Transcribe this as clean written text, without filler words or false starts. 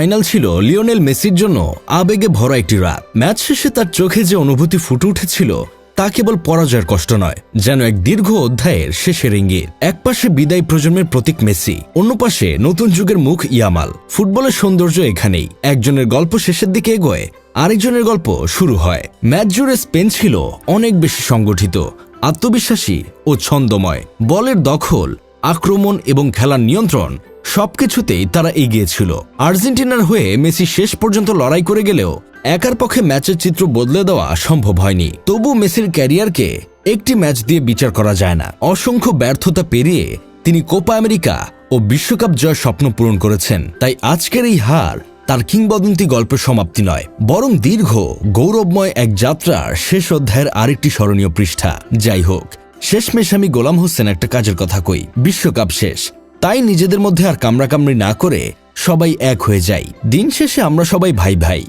Final ছিল Lionel মেসির জন্য আবেগে ভরা একটি রাত। ম্যাচ শেষে তার চোখে যে অনুভূতি ফুটে উঠেছিল তা কেবল পরাজয়ের কষ্ট নয়, যেন এক দীর্ঘ অধ্যায়ের শেষের ইঙ্গিত। একপাশে বিদায় প্রজন্মের প্রতীক মেসি, অন্য পাশে নতুন যুগের মুখ ইয়ামাল। ফুটবলের সৌন্দর্য এখানেই, একজনের গল্প শেষের দিকে এগোয়, আরেকজনের গল্প শুরু হয়। ম্যাচ জুড়ে স্পেন ছিল অনেক বেশি সংগঠিত, আত্মবিশ্বাসী ও ছন্দময়। বলের দখল, আক্রমণ এবং খেলার নিয়ন্ত্রণ সবকিছুতেই তারা এগিয়ে ছিল। আর্জেন্টিনার হয়ে মেসি শেষ পর্যন্ত লড়াই করে গেলেও একার পক্ষে ম্যাচের চিত্র বদলে দেওয়া সম্ভব হয়নি। তবু মেসির ক্যারিয়ারকে একটি ম্যাচ দিয়ে বিচার করা যায় না। অসংখ্য ব্যর্থতা পেরিয়ে তিনি কোপা আমেরিকা ও বিশ্বকাপ জয়ের স্বপ্ন পূরণ করেছেন। তাই আজকের এই হার তার কিংবদন্তি গল্পের সমাপ্তি নয়, বরং দীর্ঘ গৌরবময় এক যাত্রার শেষ অধ্যায়ের আরেকটি স্মরণীয় পৃষ্ঠা। যাই হোক, শেষমেশ আমি গোলাম হোসেন একটা কাজের কথা কই, বিশ্বকাপ শেষ, তাই নিজেদের মধ্যে আর কামড়াকামড়ি না করে সবাই এক হয়ে যাই। দিন শেষে আমরা সবাই ভাই ভাই।